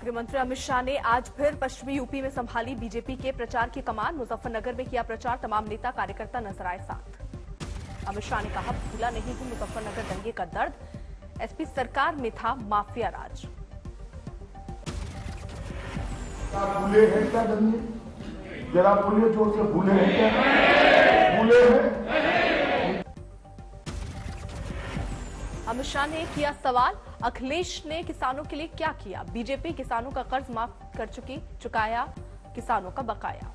गृहमंत्री अमित शाह ने आज फिर पश्चिमी यूपी में संभाली बीजेपी के प्रचार की कमान। मुजफ्फरनगर में किया प्रचार, तमाम नेता कार्यकर्ता नजर आए साथ। अमित शाह ने कहा, भूला नहीं हूं मुजफ्फरनगर दंगे का दर्द, एसपी सरकार में था माफिया राज। भूले हैं क्या दंगे? जरा बोलिए जोर से, भूले हैं क्या? भूले हैं? अमित शाह ने किया सवाल, अखिलेश ने किसानों के लिए क्या किया? बीजेपी किसानों का कर्ज माफ कर चुकाया किसानों का बकाया।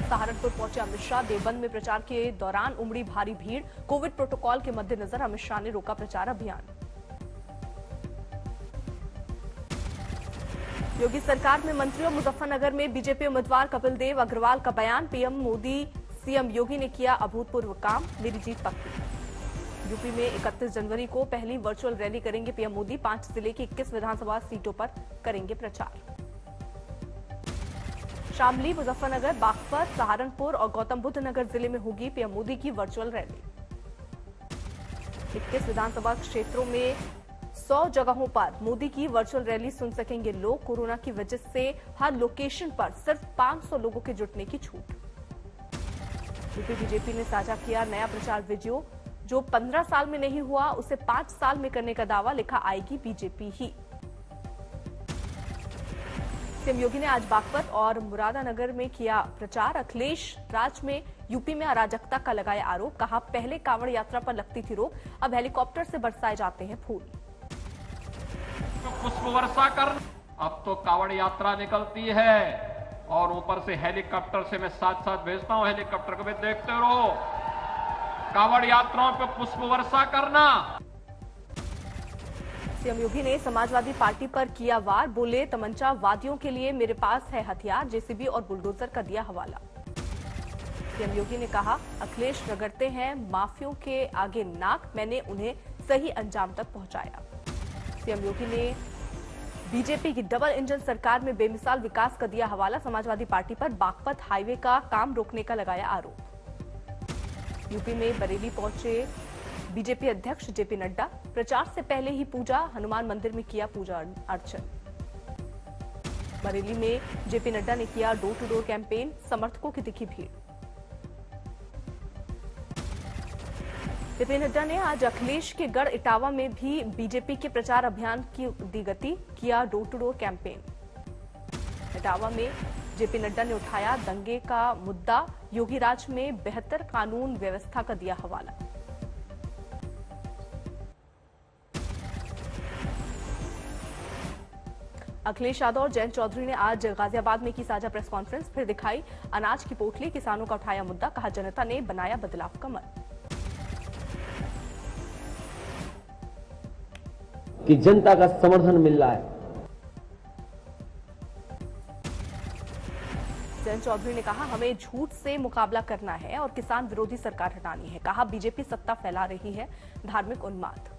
सहारनपुर पहुंचे अमित शाह। देवबंद में प्रचार के दौरान उमड़ी भारी भीड़। कोविड प्रोटोकॉल के मद्देनजर अमित शाह ने रोका प्रचार अभियान। योगी सरकार में मंत्रियों। मुजफ्फरनगर में बीजेपी उम्मीदवार कपिल देव अग्रवाल का बयान, पीएम मोदी सीएम योगी ने किया अभूतपूर्व काम, मेरी जीत पक्की। यूपी में 31 जनवरी को पहली वर्चुअल रैली करेंगे पीएम मोदी। 5 जिले की 21 विधानसभा सीटों पर करेंगे प्रचार। शामली, मुजफ्फरनगर, बागपत, सहारनपुर और गौतम बुद्ध नगर जिले में होगी पीएम मोदी की वर्चुअल रैली। 21 विधानसभा क्षेत्रों में 100 जगहों पर मोदी की वर्चुअल रैली सुन सकेंगे लोग। कोरोना की वजह से हर लोकेशन पर सिर्फ 500 लोगों के जुटने की छूट। यूपी बीजेपी ने साझा किया नया प्रचार वीडियो, जो 15 साल में नहीं हुआ उसे 5 साल में करने का दावा, लिखा आएगी बीजेपी ही। सीएम योगी ने आज बागपत और मुरादानगर में किया प्रचार। अखिलेश राज में यूपी में अराजकता का लगाया आरोप, कहा पहले कांवड़ यात्रा पर लगती थी रोक, अब हेलीकॉप्टर से बरसाए जाते हैं फूल। पुष्प वर्षा कर, अब तो कांवड़ यात्रा निकलती है और ऊपर से हेलीकॉप्टर से मैं साथ साथ भेजता हूं, हेलीकॉप्टर को भी देखते रहो। कांवड़ यात्राओं पर पुष्प वर्षा करना। सीएम योगी ने समाजवादी पार्टी पर किया वार, बोले तमंचा वादियों के लिए मेरे पास है हथियार, जेसीबी और बुलडोजर का दिया हवाला। सीएम योगी ने कहा, अखिलेश रगड़ते हैं माफियों के आगे नाक, मैंने उन्हें सही अंजाम तक पहुंचाया। सीएम योगी ने बीजेपी की डबल इंजन सरकार में बेमिसाल विकास का दिया हवाला। समाजवादी पार्टी पर बागपत हाईवे का काम रोकने का लगाया आरोप। यूपी में बरेली पहुंचे बीजेपी अध्यक्ष जेपी नड्डा। प्रचार से पहले ही पूजा, हनुमान मंदिर में किया पूजा अर्चन। बरेली में जेपी नड्डा ने किया डोर टू डोर कैंपेन, समर्थकों की दिखी भीड़। जेपी नड्डा ने आज अखिलेश के गढ़ इटावा में भी बीजेपी के प्रचार अभियान की दी गति, किया door to door campaign. Etawah में जेपी नड्डा ने उठाया दंगे का मुद्दा, योगी राज में बेहतर कानून व्यवस्था का दिया हवाला। अखिलेश यादव और जयंत चौधरी ने आज गाजियाबाद में की साझा प्रेस कॉन्फ्रेंस, फिर दिखाई अनाज की पोटली, किसानों का उठाया मुद्दा, कहा जनता ने बनाया बदलाव का मन। कि जनता का समर्थन मिल रहा है। जयंत चौधरी ने कहा, हमें झूठ से मुकाबला करना है और किसान विरोधी सरकार हटानी है। कहा बीजेपी सत्ता फैला रही है, धार्मिक उन्माद।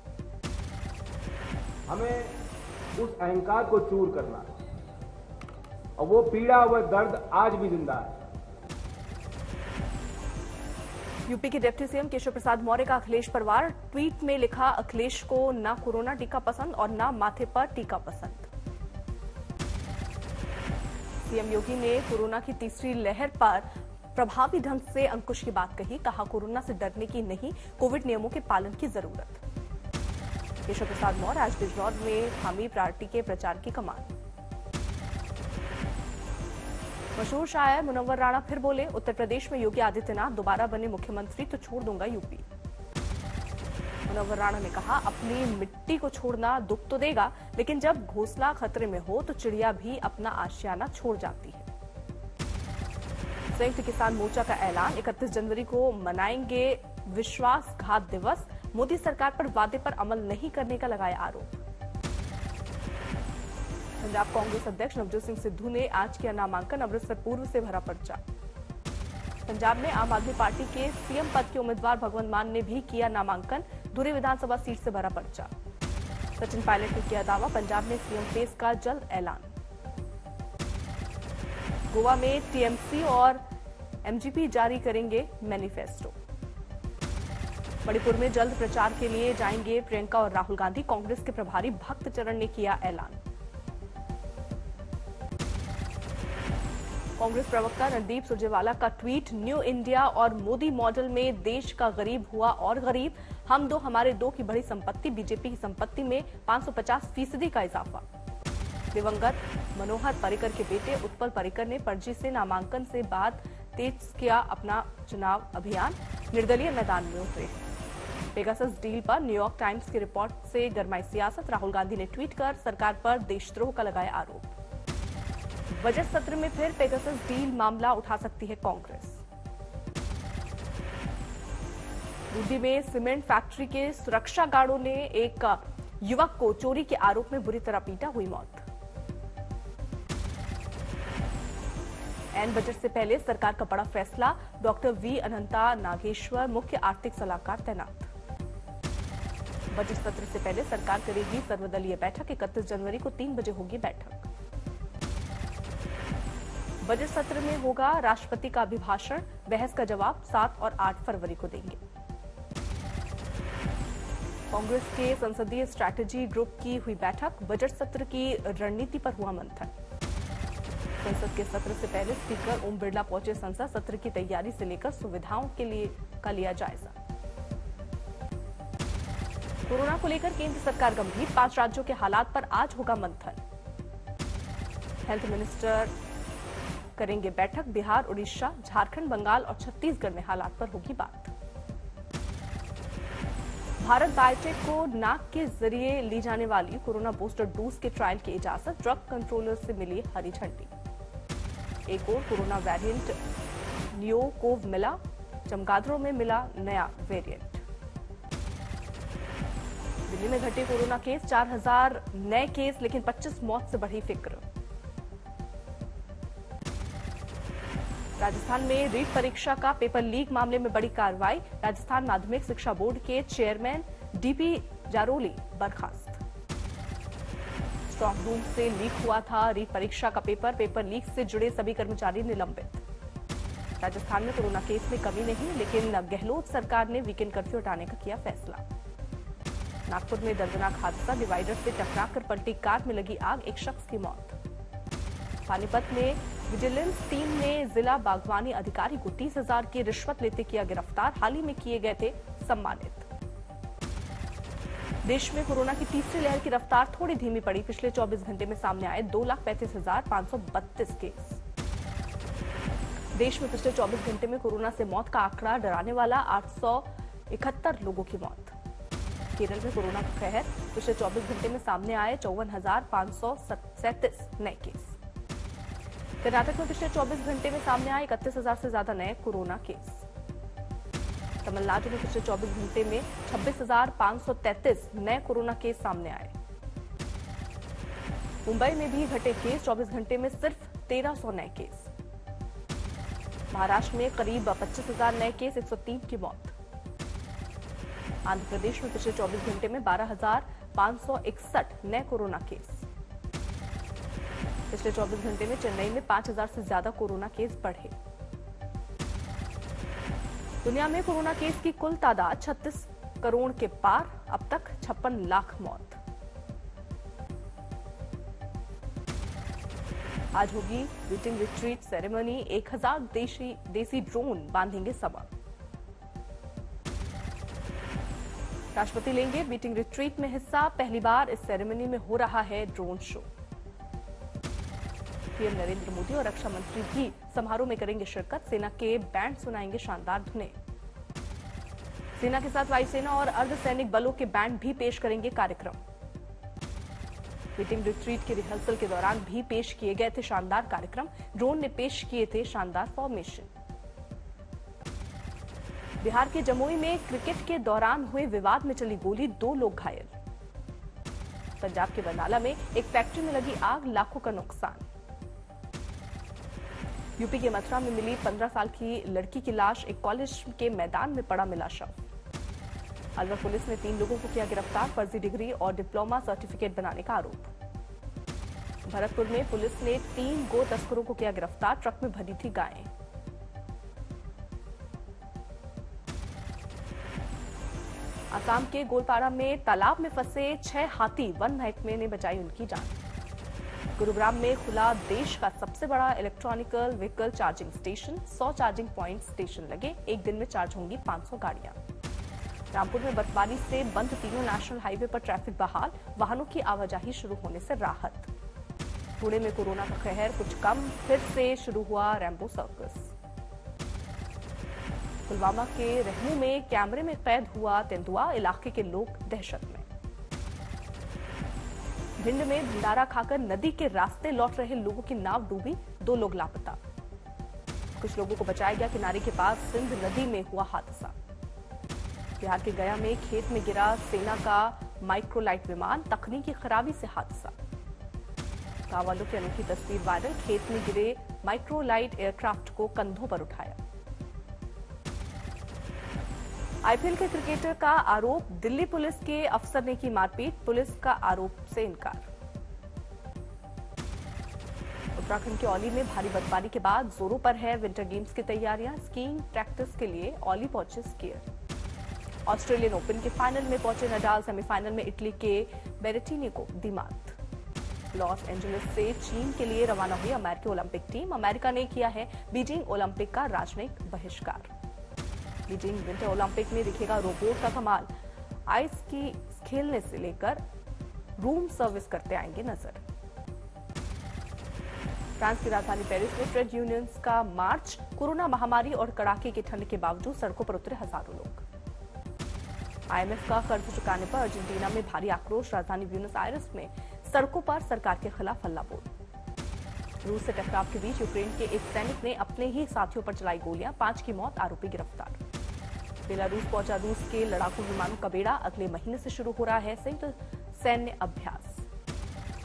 हमें उस अहंकार को चूर करना है और वो पीड़ा, वह दर्द आज भी जिंदा है। यूपी के डिप्टी सीएम केशव प्रसाद मौर्य का अखिलेश परिवार, ट्वीट में लिखा, अखिलेश को ना कोरोना टीका पसंद और ना माथे पर टीका पसंद। सीएम योगी ने कोरोना की तीसरी लहर पर प्रभावी ढंग से अंकुश की बात कही, कहा कोरोना से डरने की नहीं, कोविड नियमों के पालन की जरूरत। केशव प्रसाद मौर्य आज बिजनौर में थामी पार्टी के प्रचार की कमान। मशहूर शायर मुनव्वर राणा फिर बोले, उत्तर प्रदेश में योगी आदित्यनाथ दोबारा बने मुख्यमंत्री तो छोड़ दूंगा यूपी। मुनव्वर राणा ने कहा, अपनी मिट्टी को छोड़ना दुख तो देगा, लेकिन जब घोंसला खतरे में हो तो चिड़िया भी अपना आशियाना छोड़ जाती है। संयुक्त किसान मोर्चा का ऐलान, 31 जनवरी को मनाएंगे विश्वासघात दिवस, मोदी सरकार पर वादे पर अमल नहीं करने का लगाया आरोप। पंजाब कांग्रेस अध्यक्ष नवजोत सिंह सिद्धू ने आज किया नामांकन, अमृतसर पूर्व से भरा पर्चा। पंजाब में आम आदमी पार्टी के सीएम पद के उम्मीदवार भगवंत मान ने भी किया नामांकन, धुरी विधानसभा सीट से भरा पर्चा। सचिन पायलट ने किया दावा, पंजाब में सीएम फेस का जल्द ऐलान। गोवा में टीएमसी और एमजीपी जारी करेंगे मैनिफेस्टो। मणिपुर में जल्द प्रचार के लिए जाएंगे प्रियंका और राहुल गांधी, कांग्रेस के प्रभारी भक्त चरण ने किया ऐलान। कांग्रेस प्रवक्ता रणदीप सुरजेवाला का ट्वीट, न्यू इंडिया और मोदी मॉडल में देश का गरीब हुआ और गरीब, हम दो हमारे दो की बड़ी संपत्ति, बीजेपी की संपत्ति में 550% का इजाफा। दिवंगत मनोहर पर्रिकर के बेटे उत्पल पर्रिकर ने फर्जी से नामांकन से बाद तेज किया अपना चुनाव अभियान, निर्दलीय मैदान में उतरे। पेगासस डील पर न्यूयॉर्क टाइम्स की रिपोर्ट से गरमाई सियासत, राहुल गांधी ने ट्वीट कर सरकार पर देशद्रोह का लगाया आरोप। बजट सत्र में फिर पेगासस डील मामला उठा सकती है कांग्रेस। बूंदी में सीमेंट फैक्ट्री के सुरक्षा गार्डों ने एक युवक को चोरी के आरोप में बुरी तरह पीटा, हुई मौत। एन बजट से पहले सरकार का बड़ा फैसला, डॉक्टर वी अनंता नागेश्वर मुख्य आर्थिक सलाहकार तैनात। बजट सत्र से पहले सरकार करेगी सर्वदलीय बैठक, 31 जनवरी को 3 बजे होगी बैठक। बजट सत्र में होगा राष्ट्रपति का अभिभाषण, बहस का जवाब 7 और 8 फरवरी को देंगे। कांग्रेस के संसदीय स्ट्रैटेजी ग्रुप की हुई बैठक, बजट सत्र की रणनीति पर हुआ मंथन। संसद के सत्र से पहले स्पीकर ओम बिरला पहुंचे संसद, सत्र की तैयारी से लेकर सुविधाओं के लिए का लिया जायजा। कोरोना को लेकर केंद्र सरकार गंभीर, 5 राज्यों के हालात पर आज होगा मंथन। हेल्थ मिनिस्टर करेंगे बैठक, बिहार, उड़ीसा, झारखंड, बंगाल और छत्तीसगढ़ में हालात पर होगी बात। भारत बायोटेक को नाक के जरिए ली जाने वाली कोरोना बूस्टर डोज के ट्रायल की इजाजत, ड्रग कंट्रोलर से मिली हरी झंडी। एक और कोरोना वेरिएंट नियोकोव मिला, चमगादड़ों में मिला नया वेरिएंट। दिल्ली में घटे कोरोना केस, 4000 नए केस, लेकिन 25 मौत से बढ़ी फिक्र। राजस्थान में रीट परीक्षा का पेपर लीक मामले में बड़ी कार्रवाई, राजस्थान माध्यमिक शिक्षा बोर्ड के चेयरमैन डीपी जारोली बर्खास्त। स्ट्रांग रूम से लीक हुआ था रीट परीक्षा का पेपर लीक से जुड़े सभी कर्मचारी निलंबित। राजस्थान में कोरोना केस में कमी नहीं, लेकिन गहलोत सरकार ने वीकेंड कर्फ्यू हटाने का किया फैसला। नागपुर में दर्दनाक हादसा, डिवाइडर से टकराकर पलटी कार में लगी आग, एक शख्स की मौत। पानीपत में विजिलेंस टीम ने जिला बागवानी अधिकारी को 30,000 की रिश्वत लेते किया गिरफ्तार, हाल ही में किए गए थे सम्मानित। देश में कोरोना की तीसरी लहर की रफ्तार थोड़ी धीमी पड़ी, पिछले 24 घंटे में सामने आए 2,35,532 केस। देश में पिछले 24 घंटे में कोरोना से मौत का आंकड़ा डराने वाला, 871 लोगों की मौत। केरल में कोरोना का कहर, पिछले 24 घंटे में सामने आए 54,537 नए केस। कर्नाटक में पिछले 24 घंटे में सामने आए 31,000 से ज्यादा नए कोरोना केस। तमिलनाडु में पिछले 24 घंटे में 26,533 नए कोरोना केस सामने आए। मुंबई में भी घटे केस, 24 घंटे में सिर्फ 1,300 नए केस। महाराष्ट्र में करीब 25,000 नए केस, 103 की मौत। आंध्र प्रदेश में पिछले 24 घंटे में 12,561 नए कोरोना केस। पिछले 24 घंटे में चेन्नई में 5,000 से ज्यादा कोरोना केस बढ़े। दुनिया में कोरोना केस की कुल तादाद 36 करोड़ के पार, अब तक 56 लाख मौत। आज होगी मीटिंग रिट्रीट सेरेमनी, 1000 देसी ड्रोन बांधेंगे सबक। राष्ट्रपति लेंगे मीटिंग रिट्रीट में हिस्सा, पहली बार इस सेरेमनी में हो रहा है drone show. PM Narendra Modi और रक्षा मंत्री भी समारोह में करेंगे शिरकत, सेना के बैंड सुनाएंगे शानदार धुनें। सेना के साथ वायुसेना और अर्धसैनिक बलों के बैंड भी पेश करेंगे कार्यक्रम। मीटिंग रिट्रीट के रिहर्सल के दौरान भी पेश किए गए थे शानदार कार्यक्रम, ड्रोन ने पेश किए थे शानदार फॉर्मेशन। बिहार के जमुई में क्रिकेट के दौरान हुए विवाद में चली गोली, 2 लोग घायल। पंजाब के बरनाला में एक फैक्ट्री में लगी आग, लाखों का नुकसान। यूपी के मथुरा में मिली 15 साल की लड़की की लाश, एक कॉलेज के मैदान में पड़ा मिला शव। अलवर पुलिस ने 3 लोगों को किया गिरफ्तार, फर्जी डिग्री और डिप्लोमा सर्टिफिकेट बनाने का आरोप। भरतपुर में पुलिस ने 3 गो तस्करों को किया गिरफ्तार, ट्रक में भरी थी गायें। असम के गोलपाड़ा में तालाब में फंसे 6 हाथी, वन महकमे ने बचाई उनकी जान। गुरुग्राम में खुला देश का सबसे बड़ा electronical vehicle charging station. 100 charging point station लगे। एक दिन में चार्ज होंगी 500 गाड़ियां। रामपुर में बर्फबारी से बंद तीनों नेशनल हाईवे पर ट्रैफिक बहाल। वाहनों की आवाजाही शुरू होने से राहत। पुणे में कोरोना का कहर कुछ कम, फिर से शुरू हुआ रैम्बो सर्कस। पुलवामा के रहमू में कैमरे में कैद हुआ तेंदुआ। इलाके के लोग दहशत में। भिंड में भंडारा खाकर नदी के रास्ते लौट रहे लोगों की नाव डूबी। 2 लोग लापता। कुछ लोगों को बचाया गया। किनारे के पास सिंध नदी में हुआ हादसा। बिहार के गया में खेत में गिरा सेना का माइक्रोलाइट विमान। तकनीकी खराबी से हादसा। गांव वालों की अनोखी तस्वीर वायरल। खेत में गिरे माइक्रोलाइट एयरक्राफ्ट को कंधों पर उठाया। आईपीएल के क्रिकेटर का आरोप, दिल्ली पुलिस के अफसर ने की मारपीट। पुलिस का आरोप से इनकार। उत्तराखंड के औली में भारी बर्फबारी के बाद जोरों पर है विंटर गेम्स की तैयारियां। स्कीइंग प्रैक्टिस के लिए औली पहुंचे स्कीयर। ऑस्ट्रेलियन ओपन के फाइनल में पहुंचे नडाल। सेमीफाइनल में इटली के बेरेटिनी को दी मात। लॉस एंजलिस से चीन के लिए रवाना हुई अमेरिकी ओलंपिक टीम। अमेरिका ने किया है बीजिंग ओलंपिक का राजनयिक बहिष्कार। बीजिंग विंटर ओलंपिक में दिखेगा रोबोट का कमाल। आइस की खेलने से लेकर रूम सर्विस करते आएंगे नजर। फ्रांस की राजधानी पेरिस में ट्रेड यूनियंस का मार्च। कोरोना महामारी और कड़ाके की ठंड के बावजूद सड़कों पर उतरे हजारों लोग। आईएमएफ का कर्ज चुकाने पर अर्जेंटीना में भारी आक्रोश। राजधानी ब्यूनस आयर्स में सड़कों पर सरकार के खिलाफ हल्ला बोल। रूस से टकराव के बीच यूक्रेन के एक सैनिक ने अपने ही साथियों पर चलाई गोलियां। 5 की मौत, आरोपी गिरफ्तार। बेलारूस पहुंचा रूस के लड़ाकू विमानों का बेड़ा। अगले महीने से शुरू हो रहा है संयुक्त सैन्य अभ्यास।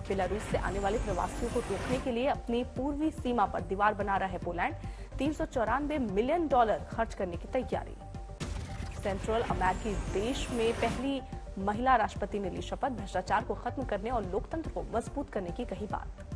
बेलारूस से आने वाले प्रवासियों को रोकने के लिए अपनी पूर्वी सीमा पर दीवार बना रहा है पोलैंड। $394 मिलियन खर्च करने की तैयारी। सेंट्रल अमेरिकी देश में पहली महिला राष्ट्रपति ने ली शपथ। भ्रष्टाचार को खत्म करने और लोकतंत्र को मजबूत करने की कही बात।